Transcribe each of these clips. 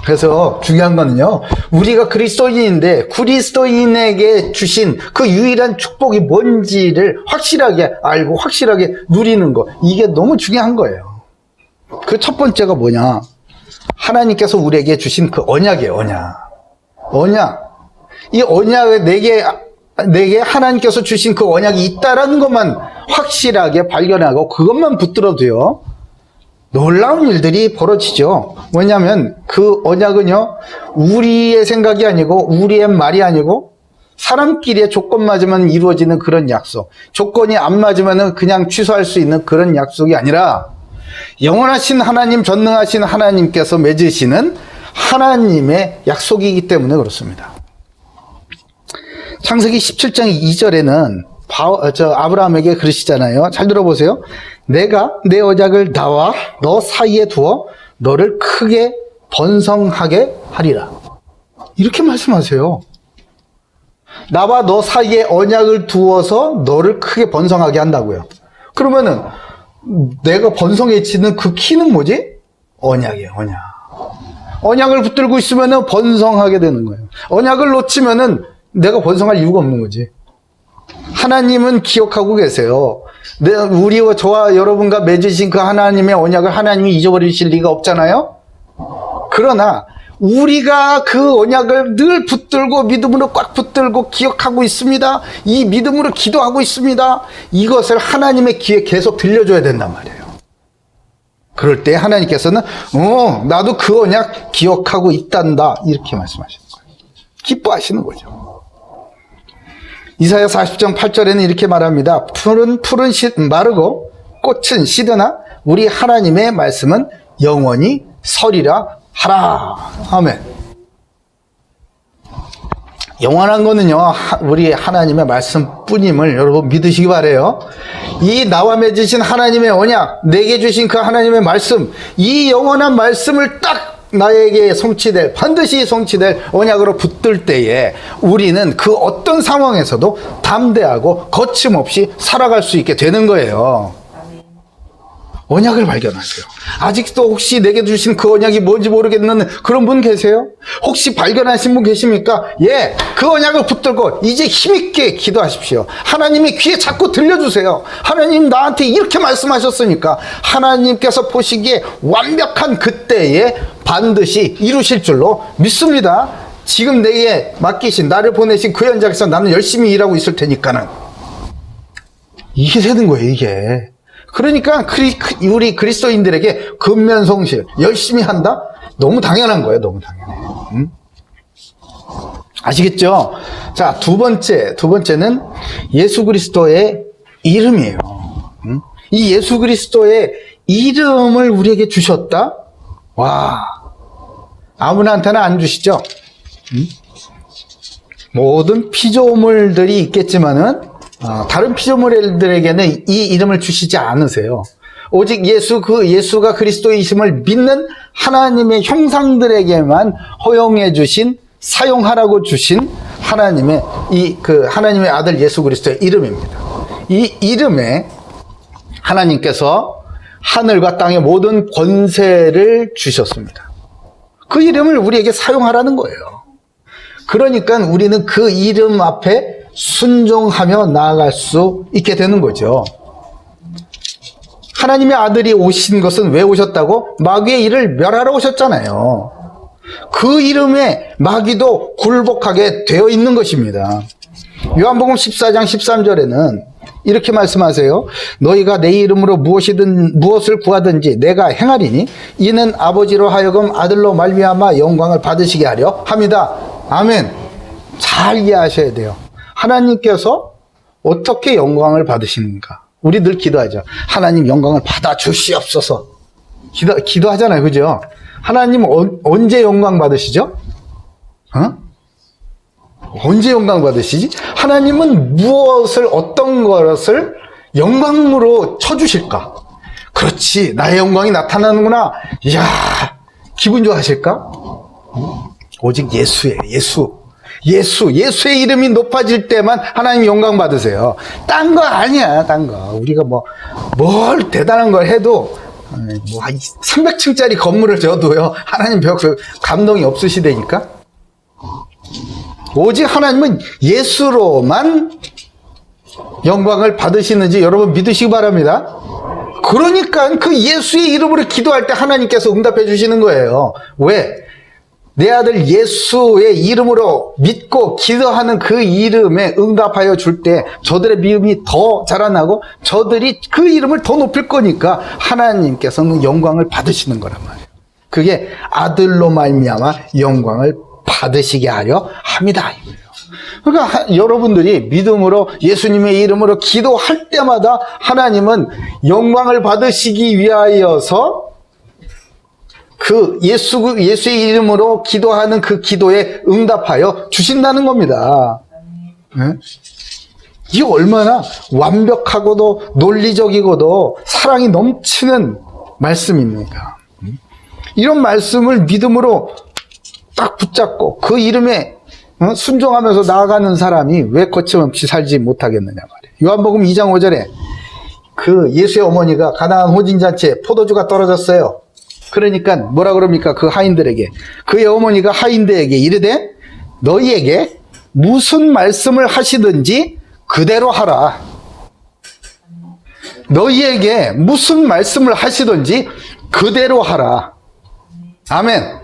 그래서 중요한 거는요, 우리가 그리스도인인데 그리스도인에게 주신 그 유일한 축복이 뭔지를 확실하게 알고 확실하게 누리는 거, 이게 너무 중요한 거예요. 그 첫 번째가 뭐냐, 하나님께서 우리에게 주신 그 언약이에요. 언약. 이 언약에 내게 하나님께서 주신 그 언약이 있다라는 것만 확실하게 발견하고 그것만 붙들어도요, 놀라운 일들이 벌어지죠. 왜냐하면 그 언약은요, 우리의 생각이 아니고 우리의 말이 아니고 사람끼리의 조건 맞으면 이루어지는 그런 약속, 조건이 안 맞으면 그냥 취소할 수 있는 그런 약속이 아니라 영원하신 하나님, 전능하신 하나님께서 맺으시는 하나님의 약속이기 때문에 그렇습니다. 창세기 17장 2절에는 아브라함에게 그러시잖아요. 잘 들어보세요. 내가 내 언약을 나와 너 사이에 두어 너를 크게 번성하게 하리라. 이렇게 말씀하세요. 나와 너 사이에 언약을 두어서 너를 크게 번성하게 한다고요. 그러면은 내가 번성해지는 그 키는 뭐지? 언약이에요. 언약을 붙들고 있으면은 번성하게 되는 거예요. 언약을 놓치면은 내가 번성할 이유가 없는 거지. 하나님은 기억하고 계세요. 우리와 저와 여러분과 맺으신 그 하나님의 언약을 하나님이 잊어버리실 리가 없잖아요. 그러나 우리가 그 언약을 늘 붙들고 믿음으로 꽉 붙들고 기억하고 있습니다. 이 믿음으로 기도하고 있습니다. 이것을 하나님의 귀에 계속 들려줘야 된단 말이에요. 그럴 때 하나님께서는 나도 그 언약 기억하고 있단다, 이렇게 말씀하시는 거예요. 기뻐하시는 거죠. 이사야 40장 8절에는 이렇게 말합니다. 풀은 마르고 꽃은 시드나 우리 하나님의 말씀은 영원히 서리라 하라. 아멘. 영원한 거는요, 우리 하나님의 말씀뿐임을 여러분 믿으시기 바라요. 이 나와 맺으신 하나님의 언약, 내게 주신 그 하나님의 말씀, 이 영원한 말씀을 딱 나에게 반드시 성취될 언약으로 붙들 때에 우리는 그 어떤 상황에서도 담대하고 거침없이 살아갈 수 있게 되는 거예요. 언약을 발견하세요. 아직도 혹시 내게 주신 그 언약이 뭔지 모르겠는 그런 분 계세요? 혹시 발견하신 분 계십니까? 예, 그 언약을 붙들고 이제 힘있게 기도하십시오. 하나님의 귀에 자꾸 들려주세요. 하나님 나한테 이렇게 말씀하셨으니까 하나님께서 보시기에 완벽한 그때에 반드시 이루실 줄로 믿습니다. 지금 내게 맡기신, 나를 보내신 그 현장에서 나는 열심히 일하고 있을 테니까는. 이게 되는 거예요, 이게. 그러니까 우리 그리스도인들에게 근면성실, 열심히 한다? 너무 당연한 거예요. 너무 당연해요. 아시겠죠? 자, 두 번째는 예수 그리스도의 이름이에요. 이 예수 그리스도의 이름을 우리에게 주셨다? 와, 아무나한테는 안 주시죠? 모든 피조물들이 있겠지만은 다른 피조물들에게는 이 이름을 주시지 않으세요. 오직 예수가 그리스도이심을 믿는 하나님의 형상들에게만 허용해 주신, 사용하라고 주신 하나님의 하나님의 아들 예수 그리스도의 이름입니다. 이 이름에 하나님께서 하늘과 땅의 모든 권세를 주셨습니다. 그 이름을 우리에게 사용하라는 거예요. 그러니까 우리는 그 이름 앞에 순종하며 나아갈 수 있게 되는 거죠. 하나님의 아들이 오신 것은 왜 오셨다고? 마귀의 일을 멸하러 오셨잖아요. 그 이름에 마귀도 굴복하게 되어 있는 것입니다. 요한복음 14장 13절에는 이렇게 말씀하세요. 너희가 내 이름으로 무엇을 구하든지 내가 행하리니 이는 아버지로 하여금 아들로 말미암아 영광을 받으시게 하려 합니다. 아멘. 잘 이해하셔야 돼요. 하나님께서 어떻게 영광을 받으시는가? 우리 늘 기도하죠. 하나님 영광을 받아 주시옵소서. 기도하잖아요. 그죠? 하나님 언제 영광 받으시죠? 언제 영광 받으시지? 하나님은 어떤 것을 영광으로 쳐주실까? 그렇지, 나의 영광이 나타나는구나. 이야, 기분 좋아하실까? 오직 예수예요. 예수의 이름이 높아질 때만 하나님 영광 받으세요. 딴 거 아니야, 딴 거. 우리가 뭘 대단한 걸 해도 뭐 300층짜리 건물을 져도요 하나님 벽 감동이 없으시다니까. 오직 하나님은 예수로만 영광을 받으시는지 여러분 믿으시기 바랍니다. 그러니까 그 예수의 이름으로 기도할 때 하나님께서 응답해 주시는 거예요. 왜? 내 아들 예수의 이름으로 믿고 기도하는 그 이름에 응답하여 줄 때 저들의 믿음이 더 자라나고 저들이 그 이름을 더 높일 거니까 하나님께서는 영광을 받으시는 거란 말이에요. 그게 아들로 말미암아 영광을 받으시게 하려 합니다. 그러니까 여러분들이 믿음으로 예수님의 이름으로 기도할 때마다 하나님은 영광을 받으시기 위하여서 그 예수의 이름으로 기도하는 그 기도에 응답하여 주신다는 겁니다. 네? 이게 얼마나 완벽하고도 논리적이고도 사랑이 넘치는 말씀입니까? 이런 말씀을 믿음으로 딱 붙잡고 그 이름에 순종하면서 나아가는 사람이 왜 거침없이 살지 못하겠느냐 말이에요. 요한복음 2장 5절에 그 예수의 어머니가 가나안 혼인잔치에 포도주가 떨어졌어요. 그러니까 뭐라 그럽니까? 그 하인들에게, 그의 어머니가 하인들에게 이르되 너희에게 무슨 말씀을 하시든지 그대로 하라. 너희에게 무슨 말씀을 하시든지 그대로 하라. 아멘.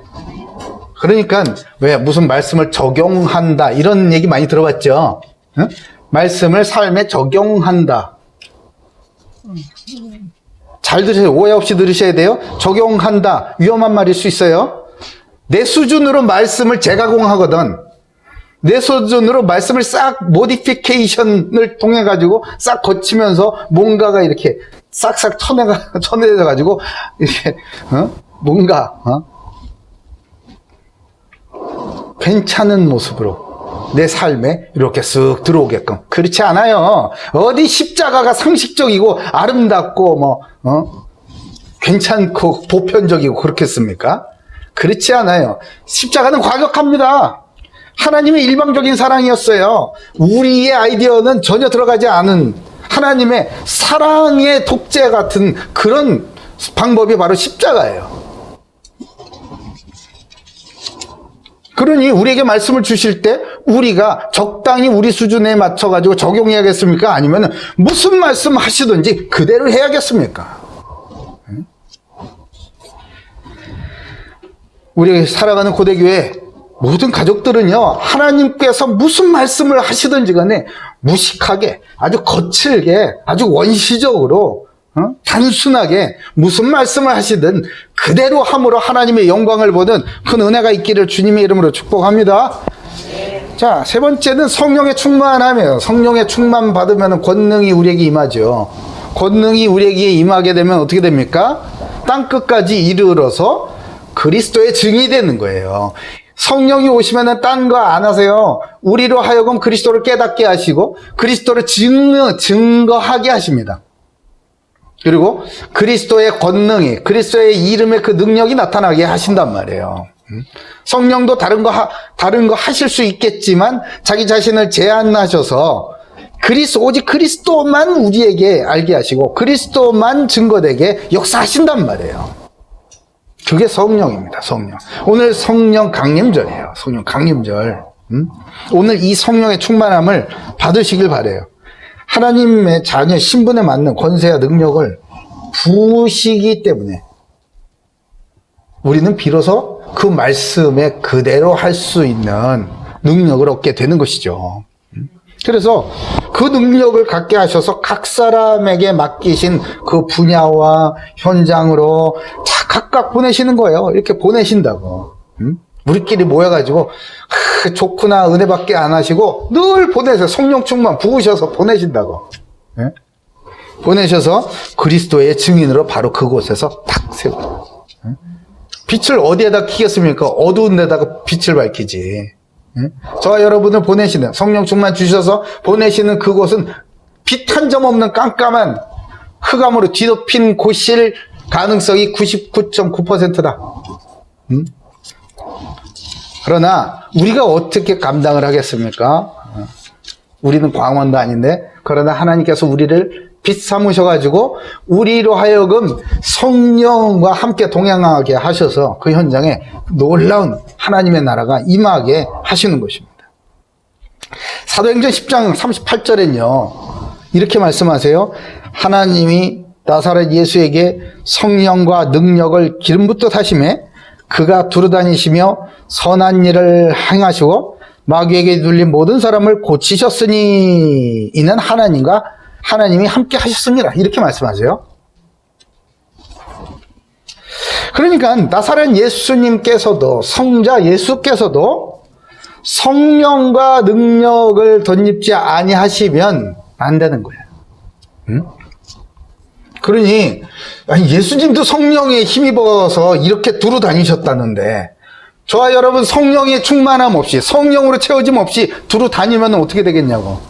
그러니까 왜 무슨 말씀을 적용한다 이런 얘기 많이 들어봤죠. 응? 말씀을 삶에 적용한다. 잘 들으세요. 오해 없이 들으셔야 돼요. 적용한다. 위험한 말일 수 있어요. 내 수준으로 말씀을 재가공하거든. 내 수준으로 말씀을 싹 모디피케이션을 통해 가지고 싹 거치면서 뭔가가 이렇게 싹싹 쳐내져 가지고 이렇게 뭔가 괜찮은 모습으로 내 삶에 이렇게 쓱 들어오게끔. 그렇지 않아요. 어디 십자가가 상식적이고 아름답고 괜찮고 보편적이고 그렇겠습니까? 그렇지 않아요. 십자가는 과격합니다. 하나님의 일방적인 사랑이었어요. 우리의 아이디어는 전혀 들어가지 않은 하나님의 사랑의 독재 같은 그런 방법이 바로 십자가예요. 그러니 우리에게 말씀을 주실 때 우리가 적당히 우리 수준에 맞춰가지고 적용해야겠습니까? 아니면 무슨 말씀 하시든지 그대로 해야겠습니까? 우리 살아가는 고대교회 모든 가족들은요, 하나님께서 무슨 말씀을 하시든지 간에 무식하게, 아주 거칠게, 아주 원시적으로 단순하게 무슨 말씀을 하시든 그대로 함으로 하나님의 영광을 보는 큰 은혜가 있기를 주님의 이름으로 축복합니다. 자, 세 번째는 성령의 충만함이에요. 성령의 충만 받으면 권능이 우리에게 임하죠. 권능이 우리에게 임하게 되면 어떻게 됩니까? 땅끝까지 이르러서 그리스도의 증이 되는 거예요. 성령이 오시면은 딴 거 안 하세요. 우리로 하여금 그리스도를 깨닫게 하시고 그리스도를 증거하게 하십니다. 그리고 그리스도의 권능이, 그리스도의 이름의 그 능력이 나타나게 하신단 말이에요. 성령도 다른 거 하실 수 있겠지만 자기 자신을 제한하셔서 오직 그리스도만 우리에게 알게 하시고 그리스도만 증거되게 역사하신단 말이에요. 그게 성령입니다. 성령. 오늘 성령 강림절이에요. 성령 강림절. 오늘 이 성령의 충만함을 받으시길 바라요. 하나님의 자녀 신분에 맞는 권세와 능력을 부으시기 때문에 우리는 비로소 그 말씀에 그대로 할 수 있는 능력을 얻게 되는 것이죠. 그래서 그 능력을 갖게 하셔서 각 사람에게 맡기신 그 분야와 현장으로 다 각각 보내시는 거예요. 이렇게 보내신다고. 우리끼리 모여가지고 좋구나 은혜밖에 안 하시고 늘 보내서 성령 충만 부으셔서 보내신다고. 네? 보내셔서 그리스도의 증인으로 바로 그곳에서 탁 세워요. 네? 빛을 어디에다 켜겠습니까? 어두운 데다가 빛을 밝히지. 네? 저와 여러분을 보내시는 성령 충만 주셔서 보내시는 그곳은 빛 한 점 없는 깜깜한 흑암으로 뒤덮인 곳일 가능성이 99.9%다. 그러나 우리가 어떻게 감당을 하겠습니까? 우리는 광원도 아닌데, 그러나 하나님께서 우리를 빛 삼으셔가지고 우리로 하여금 성령과 함께 동행하게 하셔서 그 현장에 놀라운 하나님의 나라가 임하게 하시는 것입니다. 사도행전 10장 38절엔요 이렇게 말씀하세요. 하나님이 나사렛 예수에게 성령과 능력을 기름 붓듯 하심에 그가 두루다니시며 선한 일을 행하시고 마귀에게 눌린 모든 사람을 고치셨으니 이는 하나님이 함께 하셨습니다. 이렇게 말씀하세요. 그러니까 나사렛 예수님께서도 성자 예수께서도 성령과 능력을 덧입지 아니하시면 안 되는 거예요. 응? 그러니 예수님도 성령에 힘입어서 이렇게 두루 다니셨다는데 저와 여러분 성령의 충만함 없이 성령으로 채워짐 없이 두루 다니면 어떻게 되겠냐고.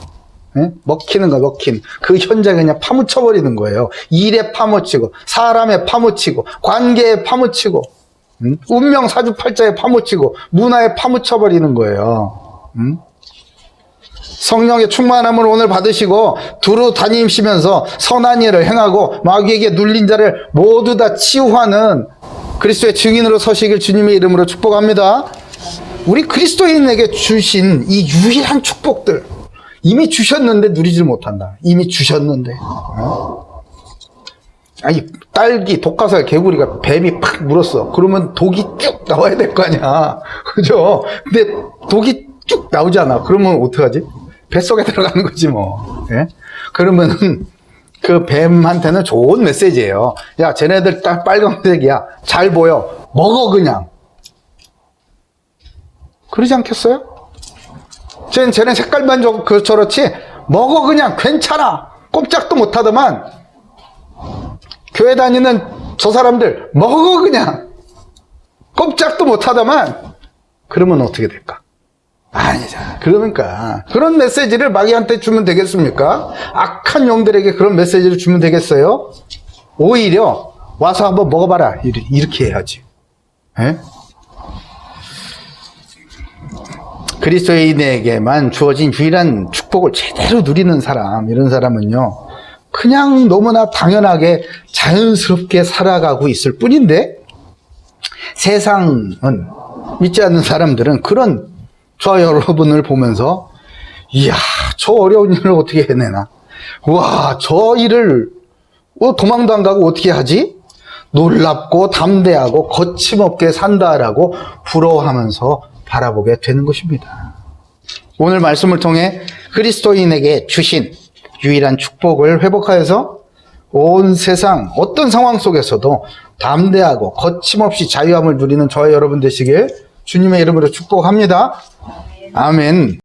예? 먹히는 거 먹힌 그 현장에 그냥 파묻혀버리는 거예요. 일에 파묻히고 사람에 파묻히고 관계에 파묻히고 운명 사주팔자에 파묻히고 문화에 파묻혀버리는 거예요. 성령의 충만함을 오늘 받으시고 두루 다니시면서 선한 일을 행하고 마귀에게 눌린 자를 모두 다 치유하는 그리스도의 증인으로 서시길 주님의 이름으로 축복합니다. 우리 그리스도인에게 주신 이 유일한 축복들 이미 주셨는데 누리지 못한다. 이미 주셨는데. 아니 딸기, 독가살, 개구리가 뱀이 팍 물었어. 그러면 독이 쭉 나와야 될 거 아니야. 그죠? 근데 독이 쭉 나오잖아. 그러면 어떡하지? 뱃속에 들어가는 거지 뭐. 예? 그러면은 그 뱀한테는 좋은 메시지예요. 야, 쟤네들 딱 빨간색이야. 잘 보여. 먹어 그냥. 그러지 않겠어요? 쟤네 색깔만 저렇지 먹어 그냥 괜찮아. 꼼짝도 못하더만. 교회 다니는 저 사람들 먹어 그냥. 꼼짝도 못하더만. 그러면 어떻게 될까? 아니잖아. 그러니까 그런 메시지를 마귀한테 주면 되겠습니까? 악한 영들에게 그런 메시지를 주면 되겠어요? 오히려 와서 한번 먹어봐라 이렇게 해야지. 에? 그리스도인에게만 주어진 유일한 축복을 제대로 누리는 사람, 이런 사람은요 그냥 너무나 당연하게 자연스럽게 살아가고 있을 뿐인데 세상은 믿지 않는 사람들은 그런 저 여러분을 보면서 이야 저 어려운 일을 어떻게 해내나, 와 저 일을 도망도 안 가고 어떻게 하지, 놀랍고 담대하고 거침없게 산다라고 부러워하면서 바라보게 되는 것입니다. 오늘 말씀을 통해 그리스도인에게 주신 유일한 축복을 회복하여서 온 세상 어떤 상황 속에서도 담대하고 거침없이 자유함을 누리는 저와 여러분 되시길 주님의 이름으로 축복합니다. 아멘.